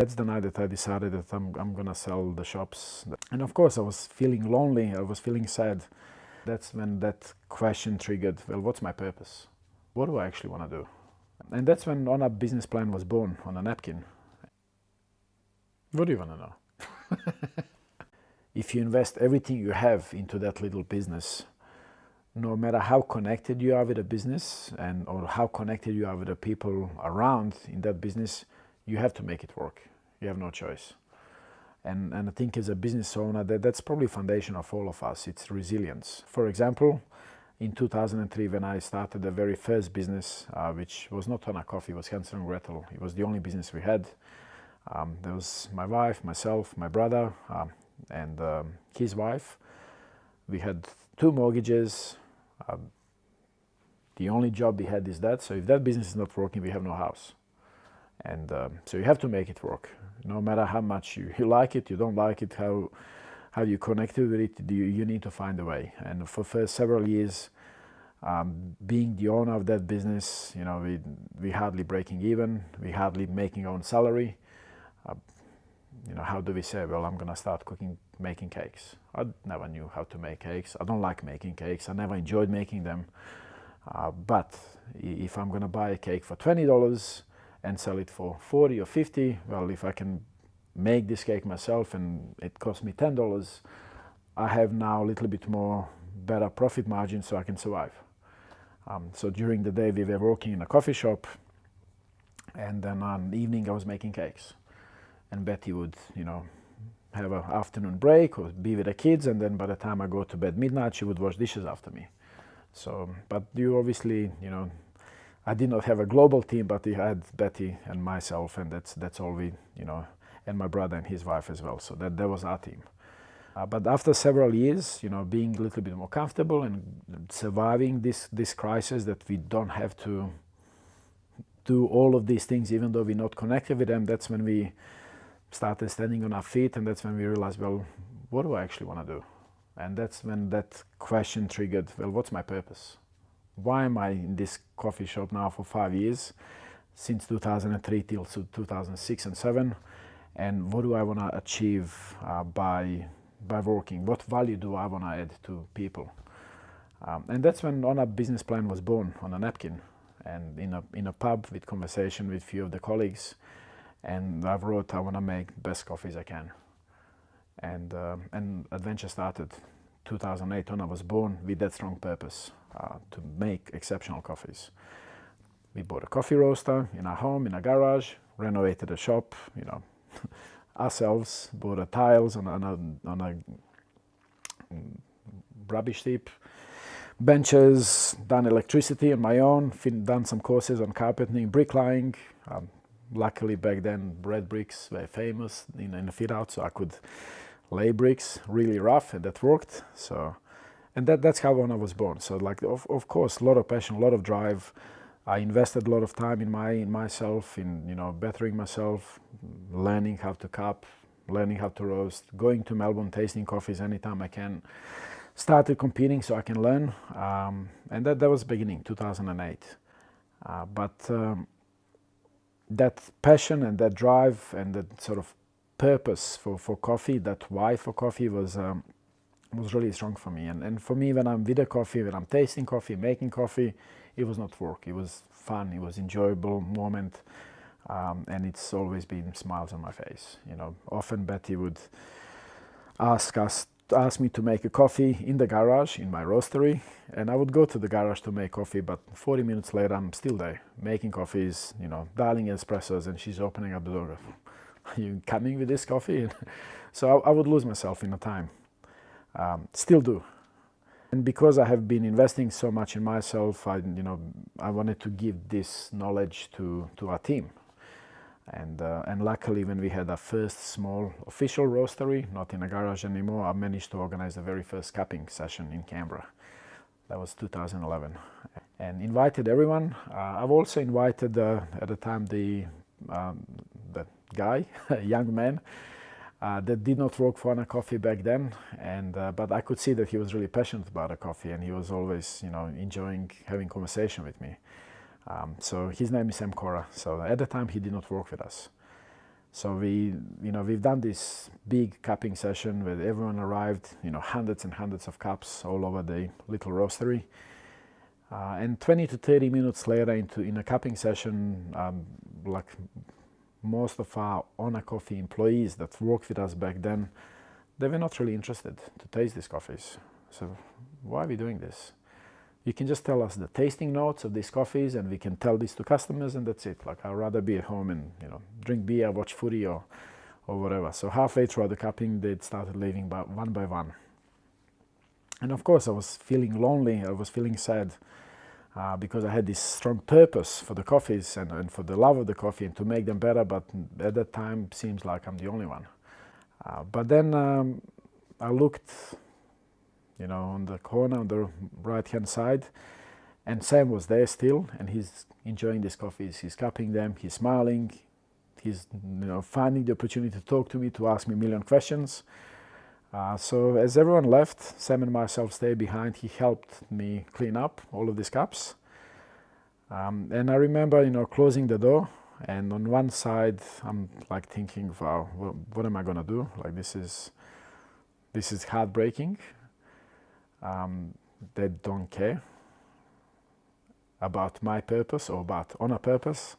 That's the night that I decided that I'm gonna sell the shops. And of course I was feeling lonely, I was feeling sad. That's when that question triggered, well, what's my purpose? What do I actually want to do? And that's when ONA business plan was born on a napkin. What do you want to know? If you invest everything you have into that little business, no matter how connected you are with the business and or how connected you are with the people around in that business, you have to make it work. You have no choice. And I think as a business owner, that's probably foundation of all of us. It's resilience. For example, in 2003, when I started the very first business, which was not ONA Coffee, it was Hansel and Gretel. It was the only business we had. There was my wife, myself, my brother, and his wife. We had 2 mortgages. The only job we had is that. So if that business is not working, we have no house. And so you have to make it work. No matter how much you like it, you don't like it, how you connected with it, you need to find a way. And for first several years, being the owner of that business, you know, we hardly breaking even, we hardly making our own salary. You know, how do we say, well, I'm gonna start making cakes. I never knew how to make cakes. I don't like making cakes. I never enjoyed making them. But if I'm gonna buy a cake for $20 and sell it for 40 or 50, well, if I can make this cake myself and it costs me $10, I have now a little bit more better profit margin so I can survive. So during the day we were working in a coffee shop, and then on the evening I was making cakes. And Betty would, you know, have an afternoon break or be with the kids, and then by the time I go to bed midnight, she would wash dishes after me. So, but you obviously, you know, I did not have a global team, but we had Betty and myself, and that's all we, you know, and my brother and his wife as well. So that was our team. But after several years, you know, being a little bit more comfortable and surviving this crisis, that we don't have to do all of these things, even though we're not connected with them, that's when we started standing on our feet, and that's when we realized, well, what do I actually want to do? And that's when that question triggered, well, what's my purpose? Why am I in this coffee shop now for 5 years, since 2003 till 2006 and 7, and what do I want to achieve by working? What value do I want to add to people? And that's when ONA business plan was born on a napkin, and in a pub with conversation with a few of the colleagues, and I wrote, I want to make the best coffees I can. And adventure started. 2008, ONA was born with that strong purpose to make exceptional coffees. We bought a coffee roaster in our home, in a garage, renovated a shop, you know, ourselves, bought a tiles on a rubbish heap, benches, done electricity on my own, done some courses on carpeting, bricklaying. Luckily back then red bricks were famous in the fit out, so I could lay bricks really rough, and that worked. So, and that's how ONA was born. So like of course a lot of passion, a lot of drive. I invested a lot of time in myself, in, you know, bettering myself, learning how to cup, learning how to roast, going to Melbourne, tasting coffees anytime I can. Started competing so I can learn, and that was beginning 2008. But that passion and that drive and that sort of purpose for coffee, that why for coffee was really strong for me. And for me, when I'm with a coffee, when I'm tasting coffee, making coffee, it was not work. It was fun. It was enjoyable moment, and it's always been smiles on my face. You know, often Betty would ask me to make a coffee in the garage, in my roastery, and I would go to the garage to make coffee, but 40 minutes later I'm still there making coffees, you know, dialing espressos, and she's opening up the door. Are you coming with this coffee? So I would lose myself in the time. Still do. And because I have been investing so much in myself, I wanted to give this knowledge to our team. And luckily, when we had our first small official roastery, not in a garage anymore, I managed to organize the very first cupping session in Canberra. That was 2011. And invited everyone. I've also invited, at the time, the guy, a young man, that did not work for ONA Coffee back then, but I could see that he was really passionate about the coffee, and he was always, you know, enjoying having conversation with me. So his name is Sam Cora. So at the time he did not work with us, So we've done this big cupping session where everyone arrived, hundreds and hundreds of cups all over the little roastery. And 20 to 30 minutes later in a cupping session, like most of our ONA Coffee employees that worked with us back then, they were not really interested to taste these coffees. So why are we doing this? You can just tell us the tasting notes of these coffees and we can tell this to customers and that's it. Like, I'd rather be at home and drink beer, watch footy or whatever. So halfway through the cupping, they started leaving one by one. And of course I was feeling lonely, I was feeling sad because I had this strong purpose for the coffees and for the love of the coffee and to make them better, but at that time it seems like I'm the only one. But then I looked on the corner on the right hand side, and Sam was there still, and he's enjoying these coffees. He's cupping them, he's smiling, he's finding the opportunity to talk to me, to ask me a million questions. So as everyone left, Sam and myself stayed behind. He helped me clean up all of these cups. And I remember closing the door, and on one side I'm like thinking, wow, what am I gonna do? Like, this is heartbreaking. They don't care about my purpose or about ONA purpose.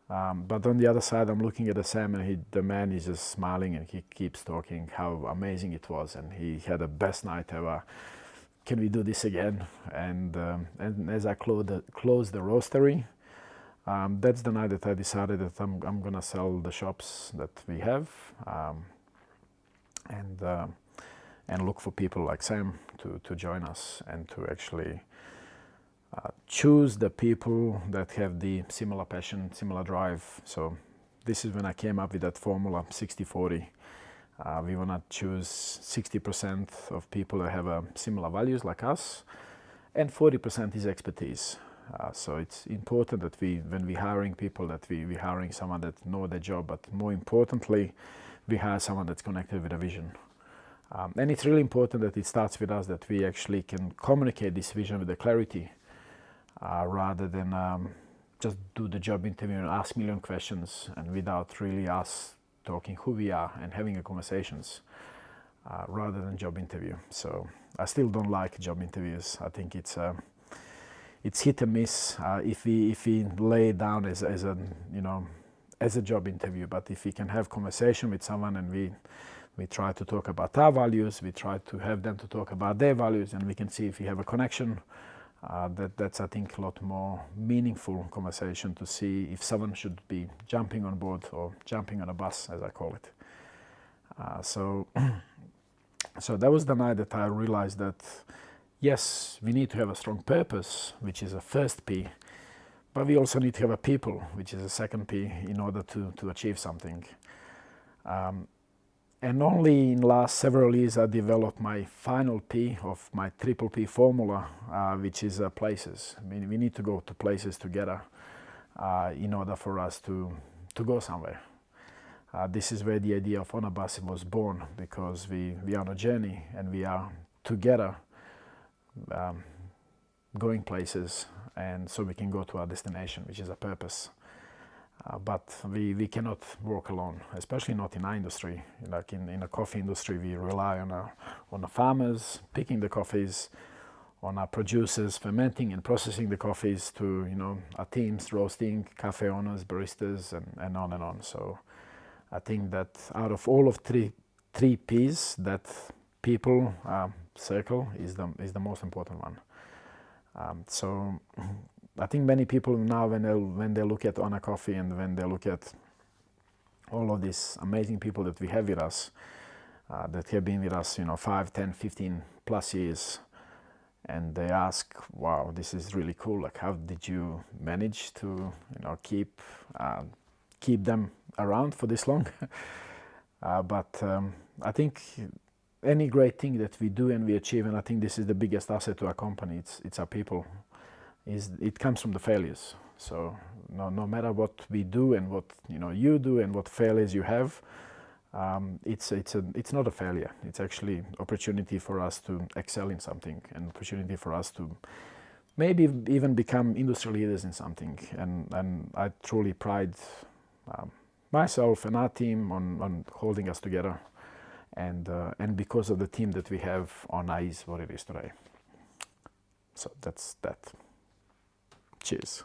But on the other side, I'm looking at the Sam, and the man is just smiling, and he keeps talking how amazing it was, and he had the best night ever. Can we do this again? And as I closed the roastery, that's the night that I decided that I'm gonna sell the shops that we have, and look for people like Sam to join us and to actually choose the people that have the similar passion, similar drive. So this is when I came up with that formula 60-40. We want to choose 60% of people that have similar values like us, and 40% is expertise. So it's important that when we're hiring people, that we're hiring someone that know their job, but more importantly, we hire someone that's connected with a vision. And it's really important that it starts with us, that we actually can communicate this vision with the clarity, rather than just do the job interview and ask a million questions and without really us talking who we are and having a conversations, rather than job interview. So I still don't like job interviews. I think it's hit and miss if we lay it down as a job interview. But if we can have conversation with someone and we try to talk about our values, we try to have them to talk about their values, and we can see if we have a connection. That's I think a lot more meaningful conversation to see if someone should be jumping on board or jumping on a bus, as I call it. So that was the night that I realized that yes, we need to have a strong purpose, which is a first P, but we also need to have a people, which is a second P, in order to achieve something. And only in the last several years I developed my final P of my triple P formula, which is places. I mean, we need to go to places together in order for us to go somewhere. This is where the idea of ONA Bus was born, because we are on a journey and we are together going places, and so we can go to our destination, which is a purpose. But we cannot work alone, especially not in our industry. Like in the coffee industry, we rely on the farmers picking the coffees, on our producers fermenting and processing the coffees, to our teams roasting, cafe owners, baristas, and on and on. So I think that out of all of three P's, that people circle is the most important one. So I think many people now, when they look at ONA Coffee and when they look at all of these amazing people that we have with us, that have been with us 5, 10, 15 plus years, and they ask, wow, this is really cool, like how did you manage to keep them around for this long? But I think any great thing that we do and we achieve, and I think this is the biggest asset to our company, it's our people. It comes from the failures. So no matter what we do and what you do and what failures you have, it's not a failure. It's actually opportunity for us to excel in something, and opportunity for us to maybe even become industry leaders in something. And I truly pride myself and our team on holding us together, and because of the team that we have, ONA is what it is today. So that's that. Cheers.